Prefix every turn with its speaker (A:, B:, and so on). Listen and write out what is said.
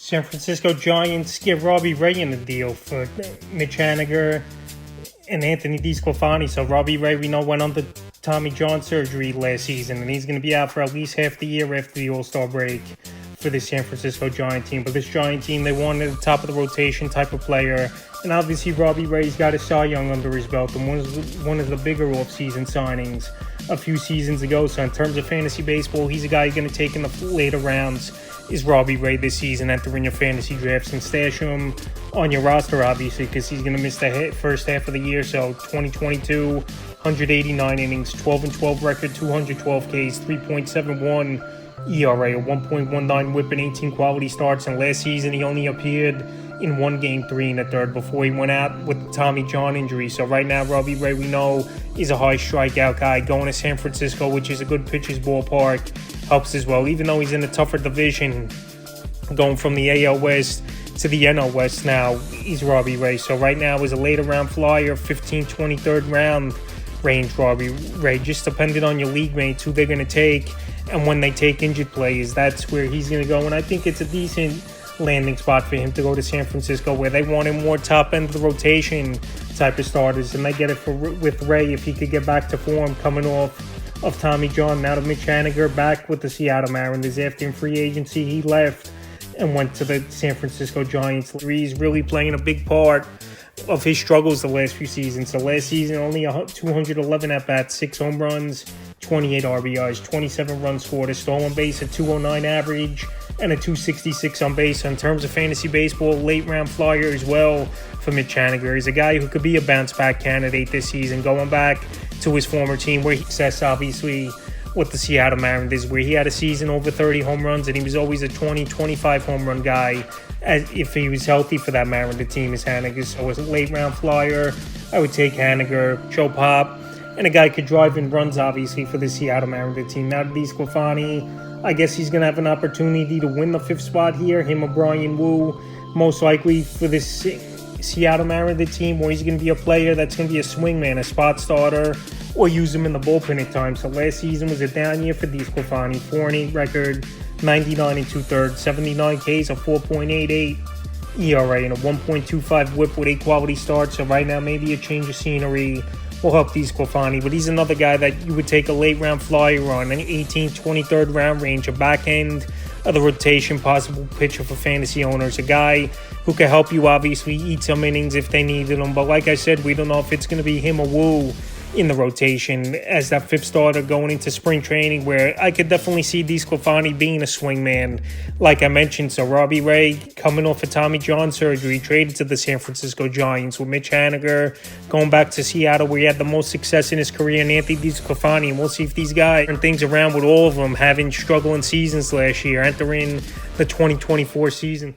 A: San Francisco Giants get Robbie Ray in the deal for Mitch Haniger and Anthony DeSclafani. So Robbie Ray, we know, went under Tommy John surgery last season, and he's going to be out for at least half the year after the All-Star break for the San Francisco Giant team. But this Giant team, they wanted the top of the rotation type of player, and obviously Robbie Ray's got a Cy Young under his belt, and one of the bigger offseason signings a few seasons ago. So in terms of fantasy baseball, he's a guy you're going to take in the later rounds. Is Robbie Ray this season, entering your fantasy drafts and stash him on your roster, obviously, because he's going to miss the first half of the year. So 2022, 189 innings, 12-12 record, 212 Ks, 3.71 ERA, a 1.19 whip, and 18 quality starts. And last season, he only appeared in one game, 3 1/3, before he went out with the Tommy John injury. So right now, Robbie Ray, we know, is a high strikeout guy. Going to San Francisco, which is a good pitcher's ballpark, helps as well. Even though he's in a tougher division, going from the AL West to the NL West now, he's Robbie Ray. So right now is a later round flyer, 15th, 23rd round range Robbie Ray, just depending on your league mates, who they're going to take, and when they take injured players, that's where he's going to go. And I think it's a decent landing spot for him to go to San Francisco, where they wanted more top end of the rotation type of starters, and they get it with Ray if he could get back to form coming off of Tommy John. Now to Mitch Haniger, back with the Seattle Mariners after in free agency he left and went to the San Francisco Giants. He's really playing a big part of his struggles the last few seasons. So last season, only 211 at-bats, 6 home runs, 28 RBIs, 27 runs scored, a stolen base, a 209 average, and a 266 on base. So in terms of fantasy baseball, late round flyer as well for Mitch Haniger. He's a guy who could be a bounce back candidate this season, going back to his former team, where he success obviously with the Seattle Mariners, where he had a season over 30 home runs, and he was always a 20-25 home run guy as if he was healthy for that Mariner team as Haniger. So as a late round flyer, I would take Haniger, Joe Pop, and a guy could drive in runs obviously for the Seattle Mariner team. Now to DeSclafani, I guess he's going to have an opportunity to win the 5th spot here, him or Brian Wu, most likely for this Seattle Mariner team, where he's going to be a player that's going to be a swingman, a spot starter, or use him in the bullpen at times. So last season was a down year for DeSclafani, 4-8 record, 99 2/3, 79 Ks, a 4.88 ERA, and a 1.25 whip with 8 quality starts. So right now, maybe a change of scenery will help DeSclafani, but he's another guy that you would take a late round flyer on, an 18th, 23rd round range, a back end of the rotation, possible pitcher for fantasy owners, a guy who can help you obviously eat some innings if they needed him. But like I said, we don't know if it's going to be him or Wu in the rotation as that 5th starter going into spring training, where I could definitely see DeSclafani being a swingman, like I mentioned. So Robbie Ray, coming off of Tommy John surgery, traded to the San Francisco Giants, with Mitch Haniger going back to Seattle, where he had the most success in his career, and Anthony DeSclafani. And we'll see if these guys turn things around, with all of them having struggling seasons last year, entering the 2024 season.